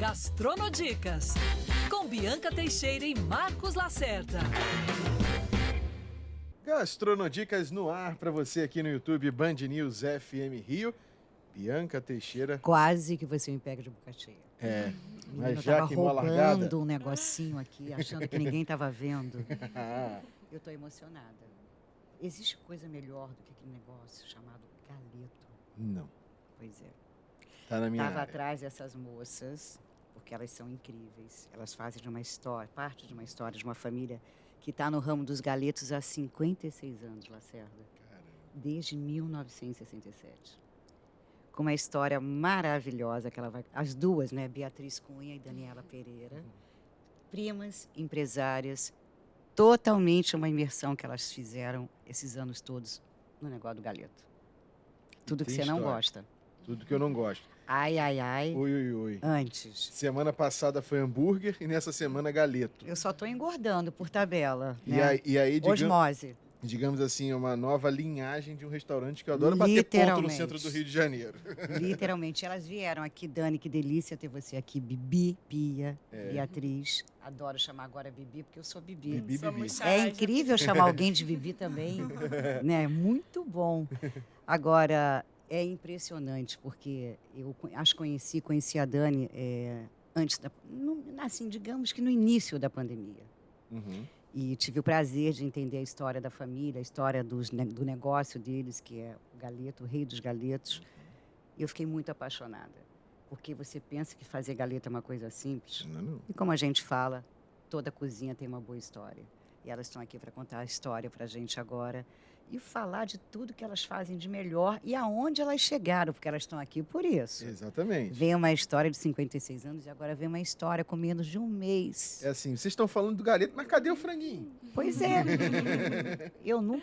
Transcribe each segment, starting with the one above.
Gastronodicas, com Bianca Teixeira e Marcos Lacerda. Gastronodicas no ar para você aqui no YouTube Band News FM Rio. Bianca Teixeira. Quase que você me pega de boca cheia. Mas já que mal largada. Roubando um negocinho aqui, achando que ninguém estava vendo. Eu tô emocionada. Existe coisa melhor do que aquele negócio chamado galeto? Não. Pois é. Tá na minha Estava área. atrás dessas moças, porque elas são incríveis. Elas fazem de uma história, parte de uma história de uma família que está no ramo dos galetos há 56 anos, Lacerda. Caramba. Desde 1967. Com uma história maravilhosa que ela vai... As duas, né? Beatriz Cunha e Daniela Pereira. Primas, empresárias. Totalmente uma imersão que elas fizeram esses anos todos no negócio do galeto. Tudo que Tem você não história. gosta. Tudo que eu não gosto. Ai, ai, ai. Ui, ui, ui. Antes. Semana passada foi hambúrguer e nessa semana galeto. Eu só tô engordando por tabela, E né? aí, Osmose. digamos assim, uma nova linhagem de um restaurante que eu adoro bater ponto no Literalmente. centro do Rio de Janeiro. Literalmente. Elas vieram aqui, Dani, que delícia ter você aqui. Bibi, Pia, É. Beatriz. Adoro chamar agora Bibi, porque eu sou Bibi. Bibi, Bibi. É incrível chamar alguém de Bibi também, né? Muito bom. Agora, é impressionante, porque eu conheci a Dani antes da... assim, digamos que no início da pandemia. Uhum. E tive o prazer de entender a história da família, a história do negócio deles, que é o galeto, o rei dos galetos. E eu fiquei muito apaixonada. Porque você pensa que fazer galeto é uma coisa simples. Não. E como a gente fala, toda cozinha tem uma boa história. E elas estão aqui para contar a história para a gente agora. E falar de tudo que elas fazem de melhor e aonde elas chegaram, porque elas estão aqui por isso. Exatamente. Vem uma história de 56 anos e agora vem uma história com menos de um mês. É assim, vocês estão falando do galeto, mas cadê o franguinho? Pois é.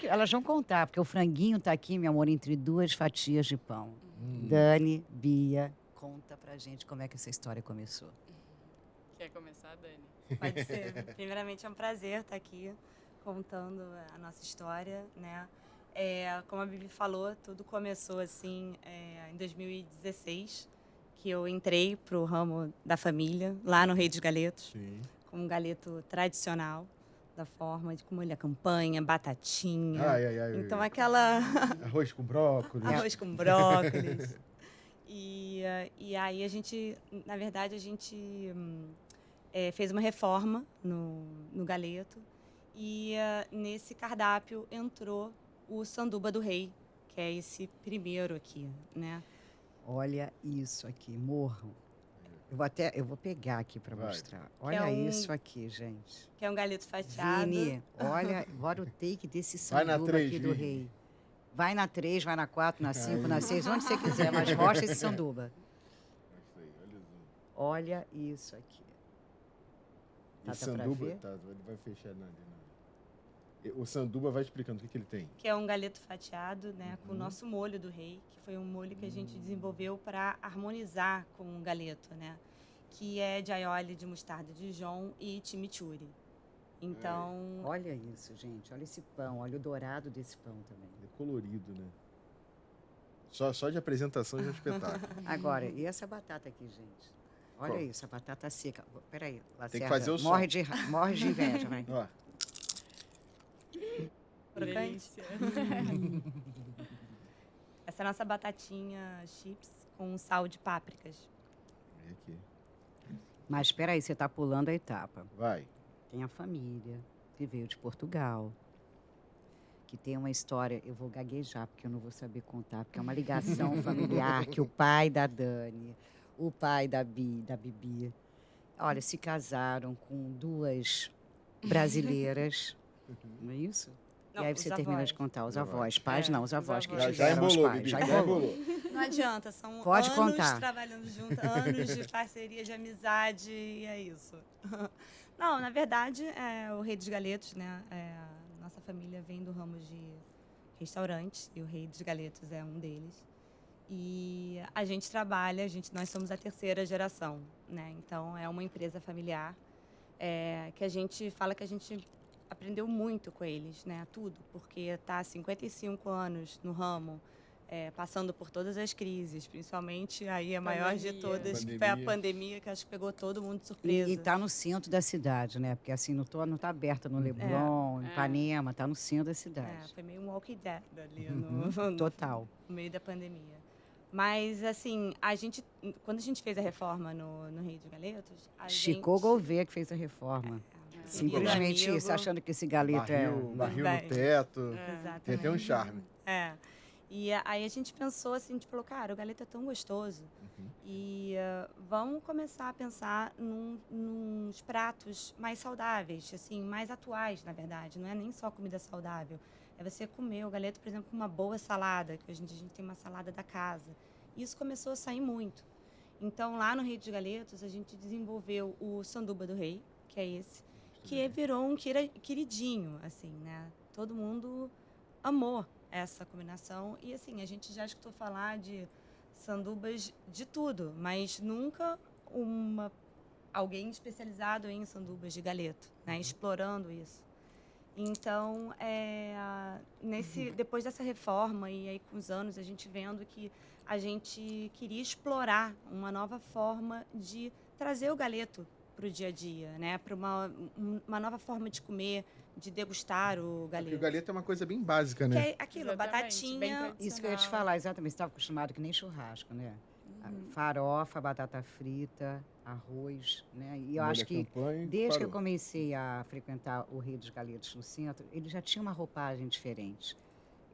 Elas vão contar, porque o franguinho está aqui, meu amor, entre duas fatias de pão. Dani, Bia, conta pra gente como é que essa história começou. Quer começar, Dani? Pode ser. Primeiramente, é um prazer estar aqui contando a nossa história, né? Como a Bibi falou, tudo começou assim em 2016, que eu entrei para o ramo da família, lá no Rei dos Galetos, Sim. com um galeto tradicional, da forma de com molho à campanha, batatinha. Ai. Então, aquela... Arroz com brócolis. arroz com brócolis. E aí, na verdade, a gente fez uma reforma no galeto. E nesse cardápio entrou o sanduba do rei, que é esse primeiro aqui, né? Olha isso aqui, morro. Eu vou pegar aqui para Vai. mostrar. Olha isso aqui, gente. Que é um galeto fatiado. Vini, olha o take desse Vai na sanduba 3, aqui do Vini. rei. Vai na 3, vai na 4, na 5, na 6, onde você quiser, mas mostra esse sanduba. Isso aí, olha o zoom. Olha isso aqui. E Tá pra sanduba, ver? tá, ele vai fechar nada. O sanduba vai explicando o que ele tem. Que é um galeto fatiado, né? Com o nosso molho do rei, que foi um molho que a gente desenvolveu para harmonizar com o galeto, né? Que é de aioli de mostarda de Dijon e chimichurri. Então, Olha isso, gente. Olha esse pão. Olha o dourado desse pão também. É colorido, né? Só de apresentação já é um espetáculo. Agora, e essa batata aqui, gente? Olha Qual? isso, a batata seca. Peraí, Lacerda. Tem que fazer o som. Morre de inveja, vai. Ó, crocante. Delícia. Essa é a nossa batatinha chips com sal de pápricas. olha aqui. Mas espera aí, você está pulando a etapa. Vai. Tem a família que veio de Portugal, que tem uma história, eu vou gaguejar porque eu não vou saber contar, porque é uma ligação familiar que o pai da Dani, o pai da Bibi, olha, se casaram com duas brasileiras, não é isso? Não, e aí os você termina avós. de contar os Os avós. avós, pais não, os Os avós que avós. Já tiveram os embolou, pais, Bibi, já já embolou. embolou. Não adianta, são Pode anos contar. trabalhando junto, anos de parceria, de amizade, e é isso. Não, na verdade, o Rei dos Galetos, né? Nossa família vem do ramo de restaurantes, e o Rei dos Galetos é um deles. E a gente trabalha, nós somos a terceira geração, né? Então, é uma empresa familiar que a gente fala que a gente aprendeu muito com eles, né? Tudo, porque está há 55 anos no ramo, passando por todas as crises, principalmente aí a maior de Pandemia. todas, que foi a pandemia, que acho que pegou todo mundo de surpresa. E está no centro da cidade, né? Porque assim, não tá aberta no Leblon, em Ipanema, está no centro da cidade. Foi meio um Walking Dead ali Total. no meio da pandemia. Mas, assim, quando a gente fez a reforma no Rio de Galetos, Chico Gouveia que fez a reforma. Simplesmente amigo. isso, achando que esse galeto Barril Vai. no teto. Exatamente. Tem até um charme. E aí a gente pensou assim, a gente falou, cara, o galeto é tão gostoso. E vamos começar a pensar nos pratos mais saudáveis, assim, mais atuais, na verdade. Não é nem só comida saudável. É você comer o galeto, por exemplo, com uma boa salada, que hoje em dia a gente tem uma salada da casa. E isso começou a sair muito. Então, lá no Rio de Galetos, a gente desenvolveu o sanduba do rei, que é esse, que virou um queridinho, assim, né? Todo mundo amou essa combinação. E, assim, a gente já escutou falar de sandubas de tudo, mas nunca alguém especializado em sandubas de galeto, né? Explorando isso. Então, depois dessa reforma e aí com os anos, a gente vendo que a gente queria explorar uma nova forma de trazer o galeto para o dia a dia, né? Para uma nova forma de comer, de degustar o Porque galeto. o galeto é uma coisa bem básica, Que né? é aquilo, Exatamente, bem batatinha. Isso que eu ia te falar, exatamente. Você estava acostumado que nem churrasco, né? Farofa, batata frita, arroz, né? E eu Molho acho à que campanha, desde que eu parou. comecei a frequentar o Rio dos Galetos no centro, ele já tinha uma roupagem diferente.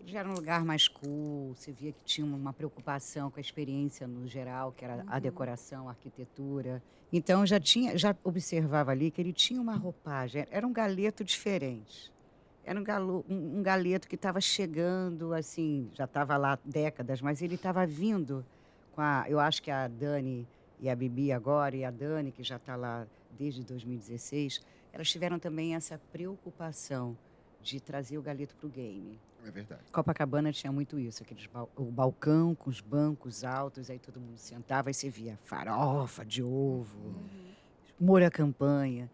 Ele já era um lugar mais cool, você via que tinha uma preocupação com a experiência no geral, que era a decoração, a arquitetura. Então eu já observava ali que ele tinha uma roupagem, era um galeto diferente. Era um galeto que estava chegando, assim, já estava lá décadas, mas ele estava vindo eu acho que a Dani e a Bibi agora, e a Dani, que já está lá desde 2016, elas tiveram também essa preocupação de trazer o galeto para o game. É verdade. Copacabana tinha muito isso, o balcão com os bancos altos, aí todo mundo sentava e você via farofa de ovo, molho à campanha.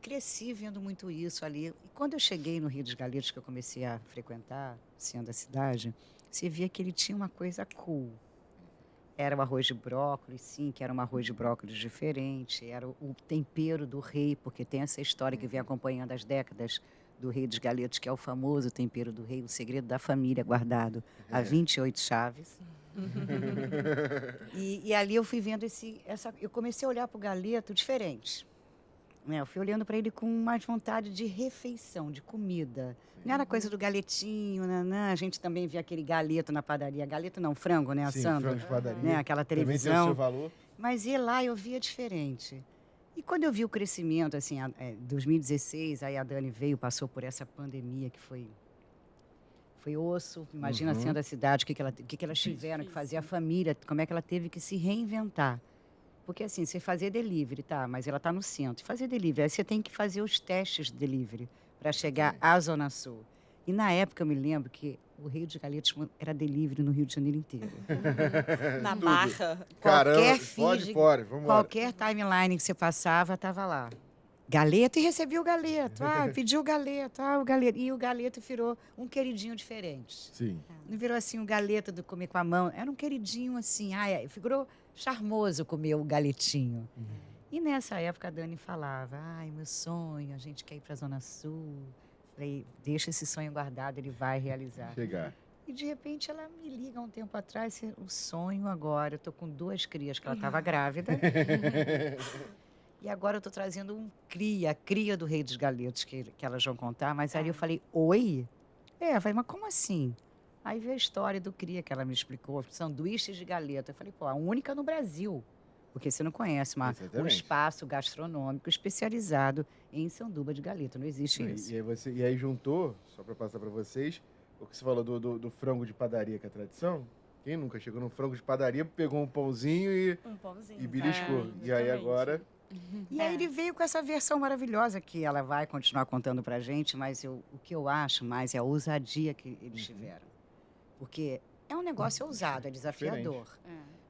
Cresci vendo muito isso ali. E quando eu cheguei no Rio dos Galetos, que eu comecei a frequentar, sendo a cidade, você via que ele tinha uma coisa cool. Era o arroz de brócolis, sim, que era um arroz de brócolis diferente. Era o tempero do rei, porque tem essa história que vem acompanhando as décadas do Rei dos Galetos, que é o famoso tempero do rei, o segredo da família, guardado a 28 chaves. E ali eu fui vendo eu comecei a olhar para o galeto diferente. Né? Eu fui olhando para ele com mais vontade de refeição, de comida. Não era coisa do galetinho, a gente também via aquele galeto na padaria. Galeto não, frango, né, Sim, assando? frango de padaria. Né? Aquela Também tem o televisão. seu valor. Mas ir lá eu via diferente. E quando eu vi o crescimento, assim, 2016, aí a Dani veio, passou por essa pandemia que foi osso. Imagina sendo a cidade, o que elas tiveram que fazer, a família, como é que ela teve que se reinventar. Porque assim, você fazer delivery, tá, mas ela está no centro. Fazer delivery, aí você tem que fazer os testes de delivery para chegar à Zona Sul. E na época eu me lembro que o Rio de Galetos era delivery no Rio de Janeiro inteiro. Na Barra. Caramba, feed, pode, vamos embora. qualquer timeline que você passava, estava lá. Galeto, e recebia o galeto. Pediu o galeto. O galeto. E o galeto virou um queridinho diferente. Sim. Não virou assim o galeto do comer com a mão. Era um queridinho assim. Figurou charmoso comer o galetinho. E nessa época a Dani falava, meu sonho, a gente quer ir para a Zona Sul. Falei, deixa esse sonho guardado, ele vai realizar. Chegar. E de repente ela me liga um tempo atrás, o sonho agora, eu estou com 2 crias, que ela estava grávida. E agora eu estou trazendo a cria do Rei dos Galetos, que elas vão contar. Mas aí eu falei, oi? Falei, mas como assim? Aí veio a história do cria que ela me explicou, sanduíches de galeto. Eu falei, a única no Brasil. Porque você não conhece um espaço gastronômico especializado em sanduba de galeto. Não existe isso. E aí juntou, só para passar para vocês, o que você falou do frango de padaria, que é a tradição. Quem nunca chegou num frango de padaria, pegou um pãozinho e beliscou. E aí agora... E aí ele veio com essa versão maravilhosa que ela vai continuar contando pra gente, mas o que eu acho mais é a ousadia que eles tiveram. Porque é um negócio ousado, é desafiador.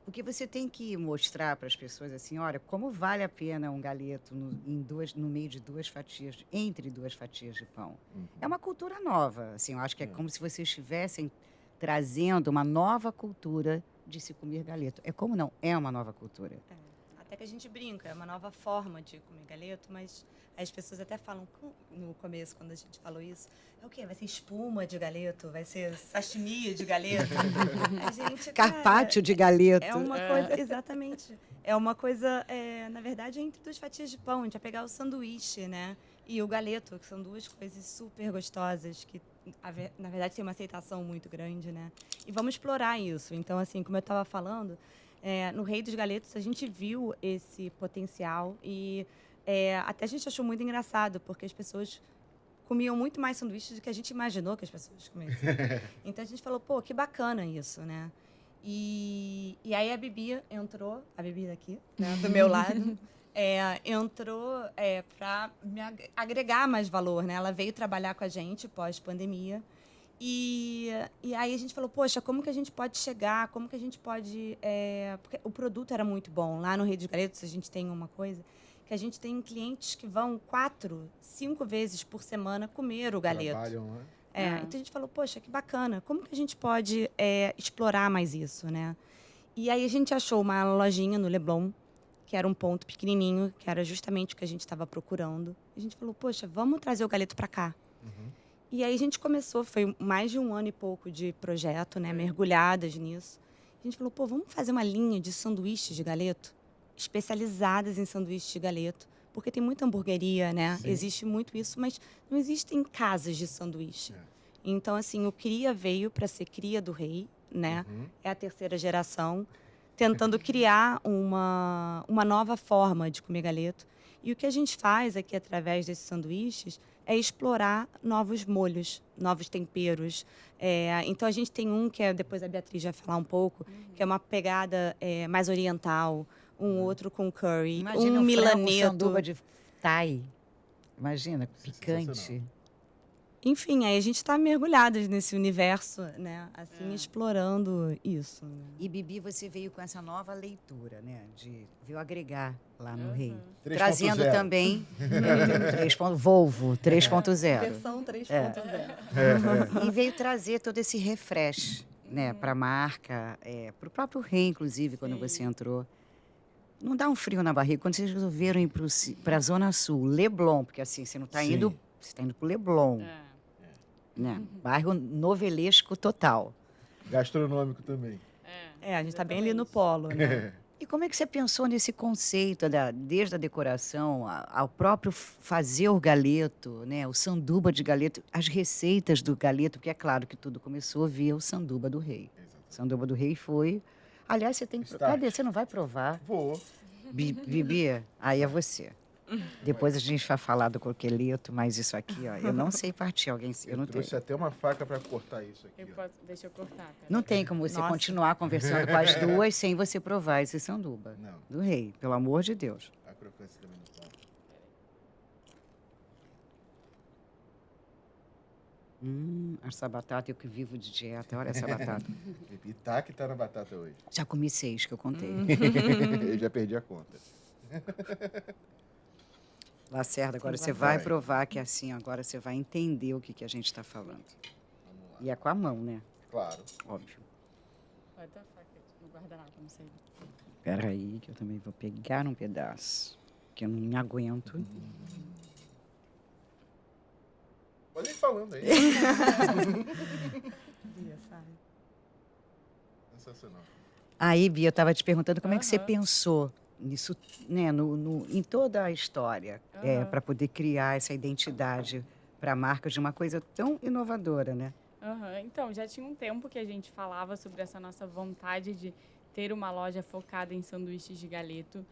Porque você tem que mostrar para as pessoas assim, olha, como vale a pena um galeto no meio de 2 fatias, entre 2 fatias de pão. É uma cultura nova, assim, eu acho que é como se vocês estivessem trazendo uma nova cultura de se comer galeto. É como não? É uma nova cultura. Até que a gente brinca, é uma nova forma de comer galeto, mas as pessoas até falam, no começo, quando a gente falou isso, é o quê? Vai ser espuma de galeto? Vai ser sashimi de galeto? A gente, Carpaccio de galeto. É uma coisa, exatamente. É uma coisa, na verdade, entre duas fatias de pão. A gente vai pegar o sanduíche, né? E o galeto, que são duas coisas super gostosas, que, na verdade, tem uma aceitação muito grande, né? E vamos explorar isso. Então, assim, como eu estava falando, no Rei dos Galetos, a gente viu esse potencial e até a gente achou muito engraçado, porque as pessoas comiam muito mais sanduíches do que a gente imaginou que as pessoas comessem. Então, a gente falou, pô, que bacana isso, né? E aí a Bibi entrou, a Bibi daqui, né, do meu lado, entrou para me agregar mais valor, né? Ela veio trabalhar com a gente pós-pandemia. E aí a gente falou, poxa, como que a gente pode chegar, como que a gente pode... porque o produto era muito bom. Lá no Rei dos Galetos a gente tem uma coisa, que a gente tem clientes que vão 4, 5 vezes por semana comer o galeto. Trabalham, né? Então a gente falou, poxa, que bacana, como que a gente pode explorar mais isso, né? E aí a gente achou uma lojinha no Leblon, que era um ponto pequenininho, que era justamente o que a gente estava procurando. E a gente falou, poxa, vamos trazer o galeto para cá. Uhum. E aí a gente começou, foi mais de 1 ano e pouco de projeto, né, mergulhadas nisso. A gente falou, pô, vamos fazer uma linha de sanduíches de galeto, especializadas em sanduíches de galeto, porque tem muita hamburgueria, né? Sim. Existe muito isso, mas não existem casas de sanduíche. Então, assim, o Cria veio para ser Cria do Rei, né? Uhum. É a 3ª geração, tentando criar uma nova forma de comer galeto. E o que a gente faz aqui, através desses sanduíches, é explorar novos molhos, novos temperos. Então, a gente tem um que depois a Beatriz vai falar um pouco, que é uma pegada mais oriental, um outro com curry, Imagina um frango milaneto. sanduba de Thai. Imagina, picante. Sensacional. Enfim, aí a gente está mergulhadas nesse universo, né? Assim, explorando isso. Né? E Bibi, você veio com essa nova leitura, né? Veio agregar lá no Rei. 3.0. Trazendo também Volvo 3.0. Versão 3.0. E veio trazer todo esse refresh, né? Para a marca, para o próprio Rei, inclusive, quando você entrou. Não dá um frio na barriga quando vocês resolveram ir para a Zona Sul, Leblon, porque assim, você não está indo, você está indo para o Leblon, né? Bairro novelesco total. Gastronômico também. A gente está bem ali no polo, né? E como é que você pensou nesse conceito, desde a decoração ao próprio fazer o galeto, né? O sanduba de galeto, as receitas do galeto, porque é claro que tudo começou via o sanduba do Rei. O sanduba do Rei foi... Aliás, você tem que... Cadê? Você não vai provar? Vou. Bibi, aí é você. Depois a gente vai falar do coqueleto, mas isso aqui, ó, eu não sei partir. Eu não trouxe tenho. até uma faca para cortar isso aqui. Deixa eu cortar. Pera. Não tem como você Nossa. continuar conversando com as duas sem você provar esse sanduba Não, do Rei, pelo amor de Deus. a crocância também não tá. Essa batata, eu que vivo de dieta, olha essa batata. E tá que tá na batata hoje. Já comi 6 que eu contei. Eu já perdi a conta. Lacerda, agora você vai provar que é assim, agora você vai entender o que a gente está falando. Vamos lá. E é com a mão, né? Claro. Óbvio. Bota a faca no guardanapo, não sei. Espera aí, que eu também vou pegar um pedaço, que eu não me aguento. Pode ir falando aí. Sensacional. Aí, Bia, eu estava te perguntando como é que você pensou nisso, né, em toda a história, para poder criar essa identidade para a marca de uma coisa tão inovadora, né? Então, já tinha um tempo que a gente falava sobre essa nossa vontade de ter uma loja focada em sanduíches de galeto.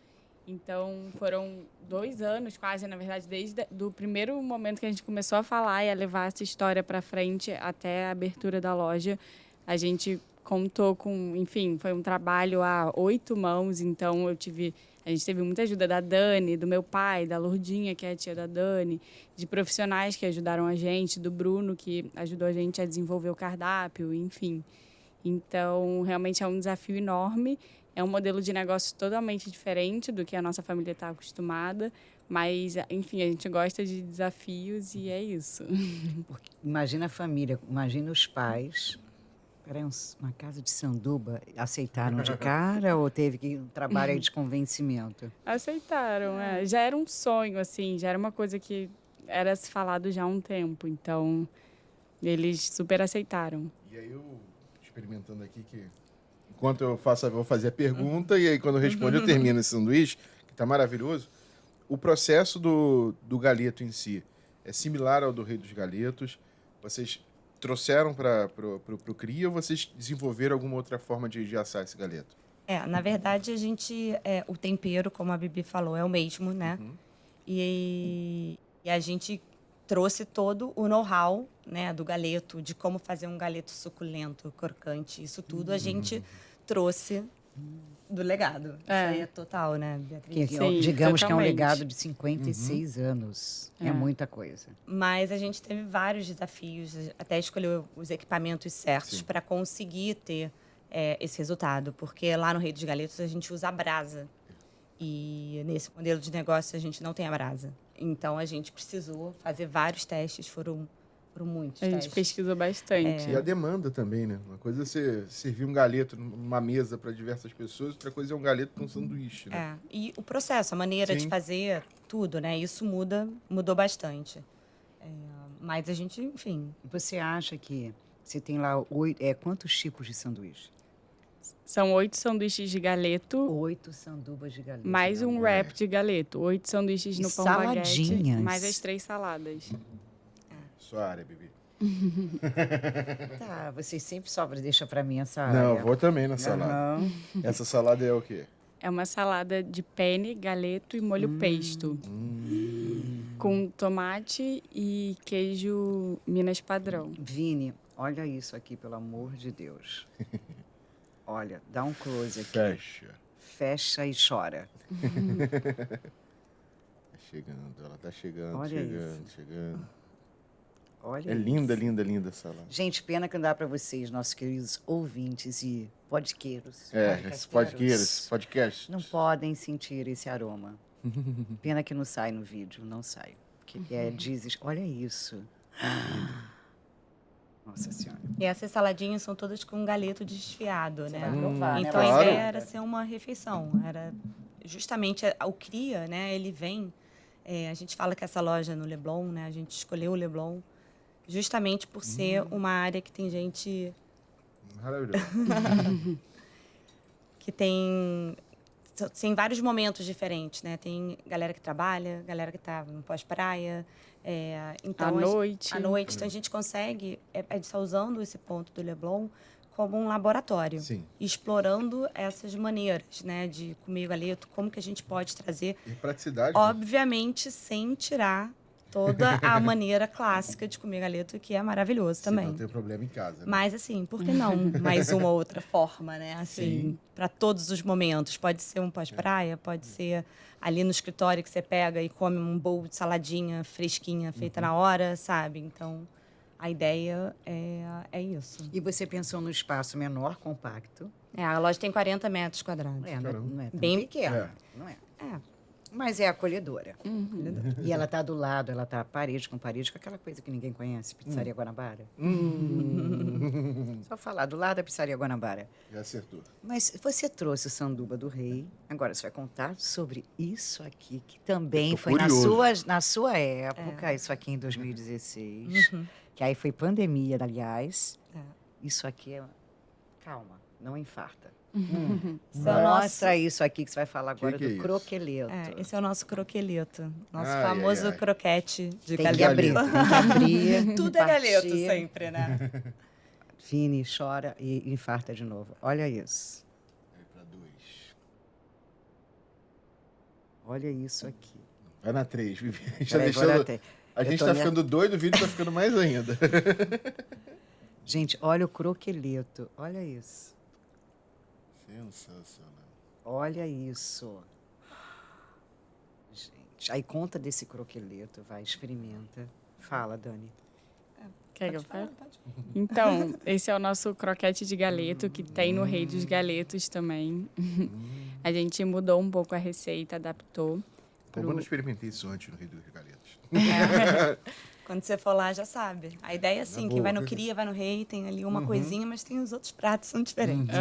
Então, foram 2 anos quase, na verdade, desde o primeiro momento que a gente começou a falar e a levar essa história para frente até a abertura da loja. A gente contou com, enfim, foi um trabalho a 8 mãos, então a gente teve muita ajuda da Dani, do meu pai, da Lourdinha, que é a tia da Dani, de profissionais que ajudaram a gente, do Bruno, que ajudou a gente a desenvolver o cardápio, enfim. Então, realmente é um desafio enorme. É um modelo de negócio totalmente diferente do que a nossa família está acostumada, mas, enfim, a gente gosta de desafios e é isso. Imagina a família, imagina os pais. Peraí, uma casa de sanduba, aceitaram de cara ou teve que um trabalho aí de convencimento? Aceitaram, já era um sonho, assim, já era uma coisa que era se falado já há um tempo, então eles super aceitaram. E aí eu, experimentando aqui, que enquanto eu vou fazer a pergunta, e aí quando eu respondo eu termino esse sanduíche, que tá maravilhoso. O processo do galeto em si é similar ao do Rei dos Galetos? Vocês trouxeram para o CRIA ou vocês desenvolveram alguma outra forma de assar esse galeto? Na verdade, o tempero, como a Bibi falou, é o mesmo, né? E a gente trouxe todo o know-how, né, do galeto, de como fazer um galeto suculento, crocante. Isso tudo a gente trouxe do legado. Isso aí é total, né, Beatriz? Sim, digamos totalmente. Que é um legado de 56 anos. É muita coisa. Mas a gente teve vários desafios, até escolher os equipamentos certos para conseguir ter esse resultado. Porque lá no Rei dos Galetos a gente usa a brasa. E nesse modelo de negócio a gente não tem a brasa. Então a gente precisou fazer vários testes, foram muitos testes. A gente pesquisou bastante. E a demanda também, né? Uma coisa é você servir um galeto numa mesa para diversas pessoas, outra coisa é um galeto com sanduíche, né? E o processo, a maneira de fazer tudo, né? Isso mudou bastante. Mas a gente, enfim... Você acha que você tem lá quantos tipos de sanduíche? São 8 sanduíches de galeto. 8 sandubas de galeto. Mais um wrap de galeto. 8 sanduíches no pão baguete. Mais as 3 saladas. Sua área, Bibi. Tá, vocês sempre deixam para mim essa área. Não, eu vou também na salada. Essa salada é o quê? É uma salada de penne, galeto e molho pesto. Com tomate e queijo Minas padrão. Vini, olha isso aqui, pelo amor de Deus. Olha, dá um close aqui. Fecha e chora. Ela tá chegando, olha chegando. Olha linda, linda, linda a salada. Gente, pena que não dá para vocês, nossos queridos ouvintes e podqueiros. Podcasts. Não podem sentir esse aroma. Pena que não sai no vídeo, não sai. Porque olha isso. Nossa Senhora. E essas saladinhas são todas com galeto desfiado, né? Provar, então a ideia era ser uma refeição. Era justamente o CRIA, né? Ele vem... a gente fala que essa loja no Leblon, né? A gente escolheu o Leblon justamente por ser uma área que tem gente... Maravilhoso. que tem vários momentos diferentes, né? Tem galera que trabalha, galera que tá no pós-praia. Então, à noite. Então, a gente consegue estar usando esse ponto do Leblon como um laboratório. Sim. Explorando essas maneiras, né? De comer o galeto, como que a gente pode trazer... E praticidade. Obviamente, sem tirar toda a maneira clássica de comer galeto, que é maravilhoso também. Não tem problema em casa, né? Mas, assim, por que não mais uma outra forma, né? Assim, para todos os momentos. Pode ser um pós-praia, pode ser ali no escritório que você pega e come um bowl de saladinha fresquinha, feita na hora, sabe? Então, a ideia é isso. E você pensou no espaço menor, compacto? A loja tem 40 metros quadrados. Não é tão bem pequena, não é? Mas é acolhedora. E ela está do lado, ela está parede com aquela coisa que ninguém conhece, Pizzaria Guanabara. Só falar, do lado da Pizzaria Guanabara. Já acertou. Mas você trouxe o sanduba do rei. Agora você vai contar sobre isso aqui, que também foi na sua época, isso aqui em 2016. Que aí foi pandemia, aliás. Isso aqui Calma, não infarta. Mostra isso aqui que você vai falar agora do croqueleto. Esse é o nosso croqueleto. Nosso famoso croquete de galeto. Tem que abrir. Tudo é galeto sempre, né? Vini chora e infarta de novo. Olha isso. Para 2. Olha isso aqui. Vai na 3, Vivi. A gente tá ficando doido, o vídeo tá ficando mais ainda. Gente, olha o croqueleto. Olha isso. Sensacional. Olha isso. Gente, aí conta desse croqueleto, vai, experimenta. Fala, Dani. Quer que eu fale? Então, esse é o nosso croquete de galeto, que tem no Rei dos Galetos também. A gente mudou um pouco a receita, adaptou. Como eu não experimentei isso antes no Rei dos Galetos. Quando você for lá, já sabe. A ideia é assim, quem vai no Cria, vai no Rei, tem ali uma coisinha, mas tem os outros pratos, são diferentes.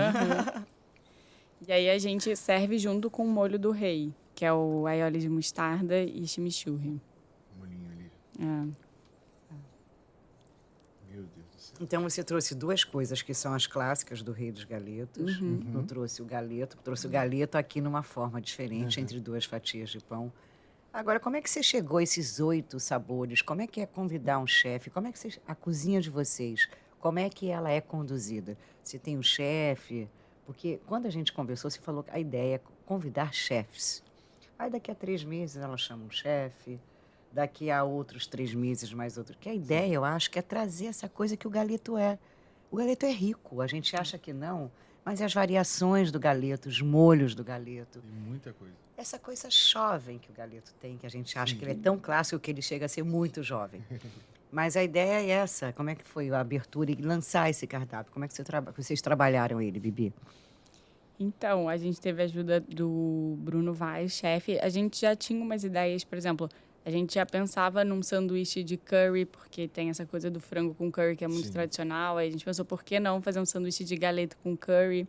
E aí a gente serve junto com o molho do rei, que é o aioli de mostarda e chimichurri. Molinho ali. É. Meu Deus do céu. Então você trouxe duas coisas que são as clássicas do Rei dos Galetos. Não trouxe o galeto, trouxe o galeto aqui numa forma diferente, entre duas fatias de pão. Agora, como é que você chegou a esses 8 sabores? Como é que é convidar um chefe? Como é que a cozinha de vocês, como é que ela é conduzida? Você tem um chefe? Porque quando a gente conversou, você falou que a ideia é convidar chefes. Aí daqui a 3 meses ela chama um chefe, daqui a outros 3 meses mais outro. Que a ideia, eu acho, que é trazer essa coisa que o galeto é. O galeto é rico, a gente acha que não, mas as variações do galeto, os molhos do galeto, Tem muita coisa. essa coisa jovem que o galeto tem, que a gente acha que ele é tão clássico que ele chega a ser muito jovem. Mas a ideia é essa. Como é que foi a abertura e lançar esse cardápio? Como é que vocês trabalharam ele, Bibi? Então, a gente teve a ajuda do Bruno Vaz, chefe. A gente já tinha umas ideias, por exemplo, a gente já pensava num sanduíche de curry, porque tem essa coisa do frango com curry que é muito tradicional. Aí a gente pensou, por que não fazer um sanduíche de galeto com curry?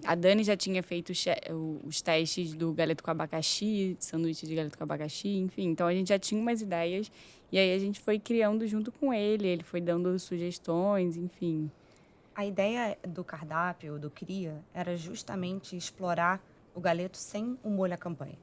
A Dani já tinha feito os testes do galeto com abacaxi, sanduíche de galeto com abacaxi, enfim. Então, a gente já tinha umas ideias. E aí, a gente foi criando junto com ele. Ele foi dando sugestões, enfim. A ideia do cardápio, do Cria, era justamente explorar o galeto sem o molho à campanha.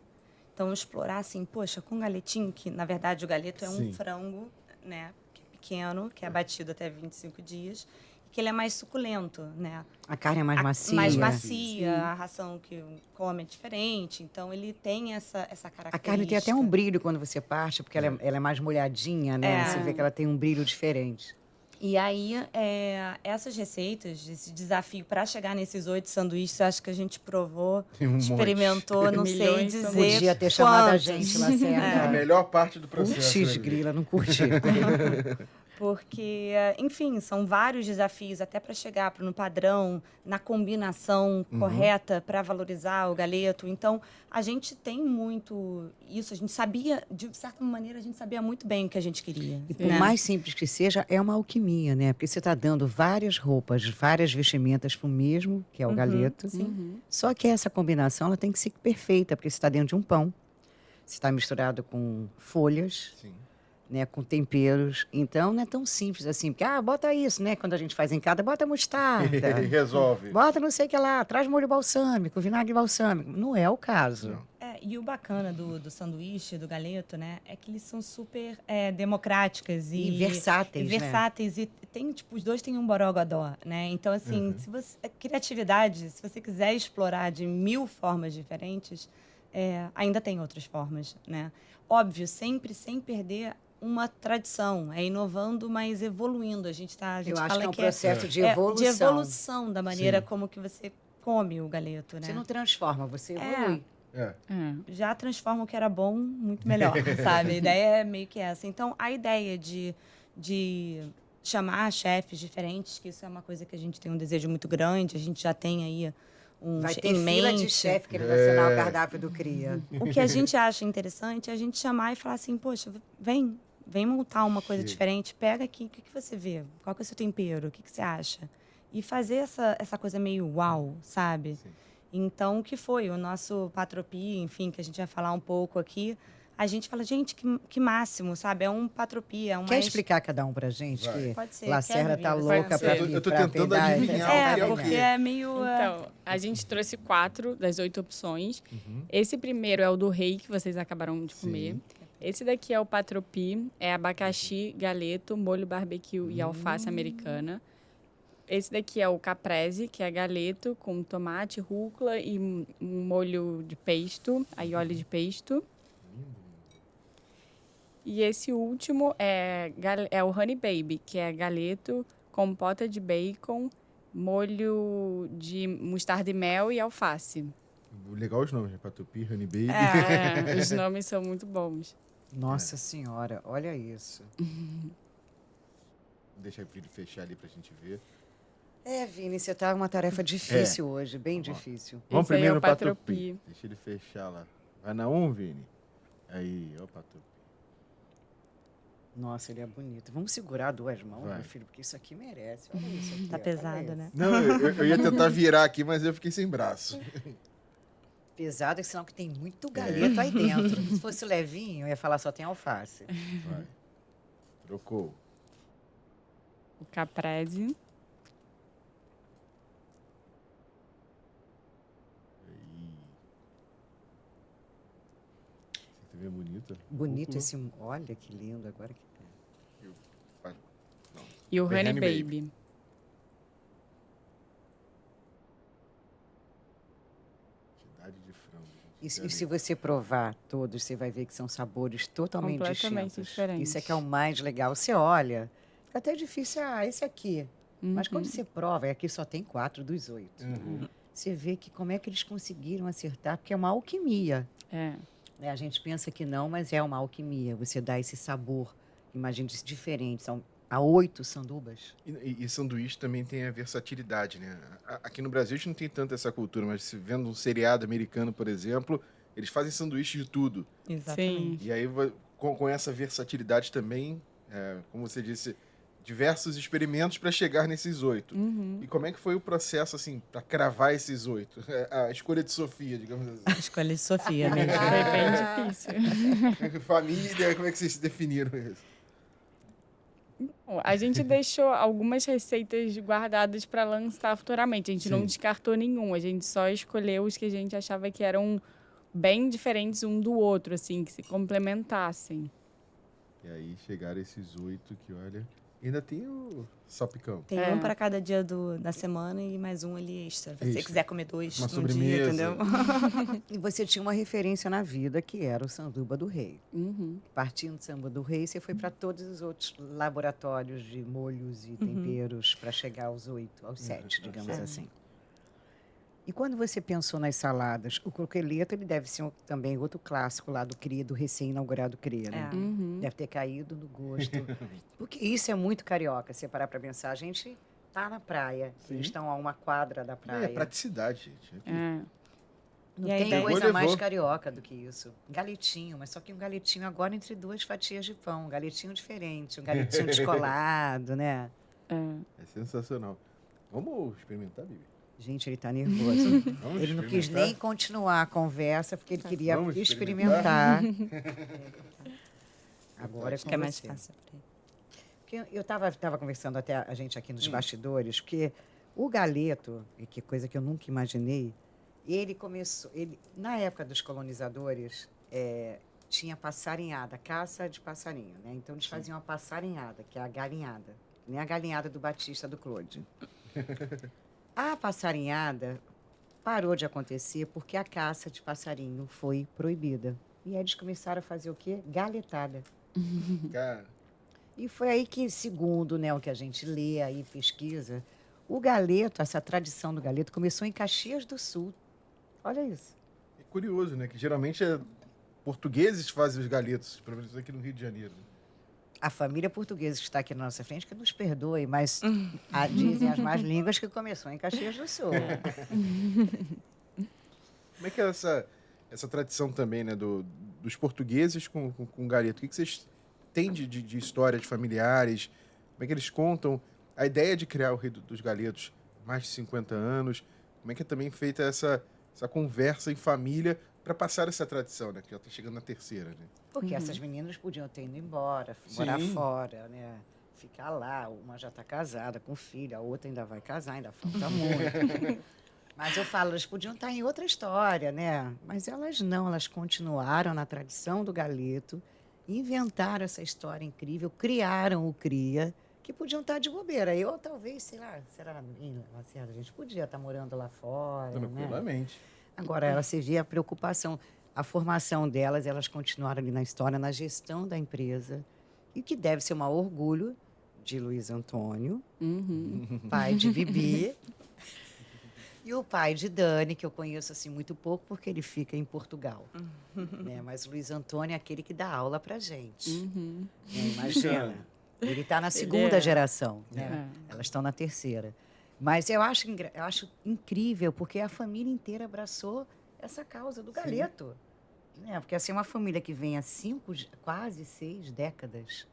Então, explorar assim, poxa, com galetinho, que na verdade o galeto é um frango, né, que é pequeno, que é batido até 25 dias, e que ele é mais suculento, né? A carne é mais macia. Mais macia, a ração que come é diferente, então ele tem essa característica. A carne tem até um brilho quando você parte, porque ela é mais molhadinha, né? Você vê que ela tem um brilho diferente. E aí, essas receitas, esse desafio para chegar nesses 8 sanduíches, acho que a gente provou, Tem um monte. experimentou, não sei Milhões de dizer Podia ter chamado a quantos. gente, Lacerda. A melhor parte do processo. Putz, né, grila, não curti. Porque, enfim, são vários desafios até para chegar no padrão, na combinação correta para valorizar o galeto. Então, a gente tem muito isso. A gente sabia, de certa maneira, a gente sabia muito bem o que a gente queria. E por mais simples que seja, é uma alquimia, né? Porque você está dando várias roupas, várias vestimentas para o mesmo, que é o galeto. Só que essa combinação ela tem que ser perfeita, porque você está dentro de um pão. Você está misturado com folhas. Sim. Né, com temperos. Então, não é tão simples assim. Porque, bota isso, né? Quando a gente faz em casa, bota mostarda. Resolve. Bota não sei o que lá, traz molho balsâmico, vinagre balsâmico. Não é o caso. Não. E o bacana do sanduíche, do galeto, né? É que eles são super democráticas E versáteis, né? versáteis. E tem, tipo, os dois têm um borogodó, né? Então, assim, se você, criatividade, se você quiser explorar de 1000 formas diferentes, ainda tem outras formas, né? Óbvio, sempre sem perder uma tradição, inovando, mas evoluindo. A gente Eu acho fala que é um processo de evolução. de evolução da maneira como que você come o galeto, né? Você não transforma, você evolui. Já transforma o que era bom muito melhor, sabe? A ideia é meio que essa. Então, a ideia de chamar chefes diferentes, que isso é uma coisa que a gente tem um desejo muito grande, a gente já tem aí Vai ter fila de chefe querendo assinar o cardápio do Cria. O que a gente acha interessante é a gente chamar e falar assim, poxa, vem montar uma coisa diferente, pega aqui, o que você vê? Qual que é o seu tempero? O que você acha? E fazer essa coisa meio uau, sabe? Sim. Então, o que foi? O nosso Patropi, enfim, que a gente vai falar um pouco aqui, a gente fala, gente, que máximo, sabe? É um Patropi, é um Quer explicar cada um pra gente? Vai. Que Pode ser, Lacerda quer, tá Vivi? louca pra Eu tô pra tentando pegar. adivinhar o que é o porque quê? é meio... Então, a gente trouxe 4 das 8 opções. Esse primeiro é o do rei, que vocês acabaram de comer. Esse daqui é o patropi, é abacaxi, galeto, molho barbecue e alface americana. Esse daqui é o caprese, que é galeto com tomate, rúcula e um molho de pesto, aioli de pesto. E esse último é o honey baby, que é galeto, compota de bacon, molho de mostarda e mel e alface. Legal os nomes, né? Patupi, Honey Baby. Os nomes são muito bons. Nossa Senhora, olha isso. Deixa a Vini fechar ali pra gente ver. Vini, você tá com uma tarefa difícil hoje, bem difícil. Vamos Esse aí é primeiro o no Patupi. Patropi. Deixa ele fechar lá. Vai na 1, Vini? Aí, ó o Patupi. Nossa, ele é bonito. Vamos segurar 2 mãos, Vai. meu filho, porque isso aqui merece. Olha isso aqui, Tá olha pesado, isso. né? Não, eu ia tentar virar aqui, mas eu fiquei sem braço. Pesado, senão que tem muito galeto aí dentro. Se fosse levinho, eu ia falar só tem alface. Vai. Trocou. O caprese. Aí. Você vê bonita? Bonito esse... Olha que lindo agora. E o The Honey Honey Baby. Quantidade de frango. E, gente. e se você provar todos, você vai ver que são sabores totalmente Completamente distintos. diferentes. Isso é que é o mais legal. Você olha, fica até difícil, esse aqui. Mas quando Uhum. você prova, e aqui só tem 4 dos 8. Uhum. Você vê que como é que eles conseguiram acertar, porque é uma alquimia. É. Né? A gente pensa que não, mas é uma alquimia. Você dá esse sabor, imagina, diferente. São há 8 sandubas. E sanduíche também tem a versatilidade, né? Aqui no Brasil a gente não tem tanto essa cultura, mas se vendo um seriado americano, por exemplo, eles fazem sanduíche de tudo. Exatamente. E aí, com essa versatilidade também, como você disse, diversos experimentos para chegar nesses 8. Uhum. E como é que foi o processo, assim, para cravar esses 8? A escolha de Sofia, digamos assim. Escolha de Sofia mesmo. Foi bem difícil. Família, como é que vocês definiram isso? Bom, a gente deixou algumas receitas guardadas para lançar futuramente. A gente não Sim. descartou nenhum. A gente só escolheu os que a gente achava que eram bem diferentes um do outro, assim, que se complementassem. E aí chegaram esses 8 que, olha... Ainda tem o salpicão. Tem É. um para cada dia da semana e mais um ali extra. Se você Extra. quiser comer 2 Uma num sobremesa. dia, entendeu? E você tinha uma referência na vida, que era o sanduba do rei. Uhum. Partindo do samba do rei, você foi para todos os outros laboratórios de molhos e temperos para chegar aos 8, aos 7, digamos É. assim. E quando você pensou nas saladas, o croqueleto ele deve ser também outro clássico lá do CRIA, do recém-inaugurado CRIA, né? É. Uhum. Deve ter caído no gosto. Porque isso é muito carioca, se você parar para pensar. A gente tá na praia, Sim. eles estão a 1 quadra da praia. Praticidade, gente. É. Não E a tem ideia- coisa Levou. mais carioca do que isso. Galetinho, mas só que um galetinho agora entre 2 fatias de pão. Um galetinho diferente, um galetinho descolado, né? É. É sensacional. Vamos experimentar, Bibi? Gente, ele tá nervoso. Vamos Ele não quis experimentar? nem continuar a conversa, porque ele queria Vamos experimentar. Agora é Acho com que é mais você. fácil pra ele. Porque eu estava conversando até a gente aqui nos bastidores, porque o galeto, e que coisa que eu nunca imaginei, ele começou... na época dos colonizadores, tinha passarinhada, caça de passarinho, né? Então, eles faziam a passarinhada, que é a galinhada. Nem a galinhada do Batista do Claude. A passarinhada parou de acontecer porque a caça de passarinho foi proibida. E aí eles começaram a fazer o quê? Galetada. Cara, E foi aí que, segundo, né, o que a gente lê aí, pesquisa, o galeto, essa tradição do galeto, começou em Caxias do Sul. Olha isso. é curioso, né? Que geralmente portugueses fazem os galetos, pelo menos aqui no Rio de Janeiro. A família portuguesa que está aqui na nossa frente, que nos perdoe, mas dizem as más línguas que começou em Caxias do Sul. Como é que é essa tradição também, né? Dos portugueses com galeto? O que vocês têm de história de familiares? Como é que eles contam a ideia de criar o Rei dos Galetos há mais de 50 anos? Como é que é também feita essa conversa em família para passar essa tradição, né? Que já está chegando na terceira, né? Porque essas meninas podiam ter ido embora, morar Sim. fora, né? Ficar lá. Uma já está casada com filho, a outra ainda vai casar, ainda falta muito. Mas eu falo, elas podiam estar em outra história, né? Mas elas não, elas continuaram na tradição do galeto, inventaram essa história incrível, criaram o CRIA, que podiam estar de bobeira. Eu, talvez, sei lá, será, Lacerda, a gente podia estar morando lá fora, né? Tranquilamente. Agora, ela se via a preocupação, a formação delas, elas continuaram ali na história, na gestão da empresa, e que deve ser um orgulho de Luiz Antônio, Uhum. pai de Bibi, e o pai de Dani, que eu conheço assim muito pouco, porque ele fica em Portugal. Né? Mas Luiz Antônio é aquele que dá aula pra gente. Uhum. Né? Imagina. Ele está na segunda é- geração, né? É. Elas estão na terceira. Mas eu acho incrível, porque a família inteira abraçou essa causa do galeto. Né? Porque assim, uma família que vem há quase 6 décadas,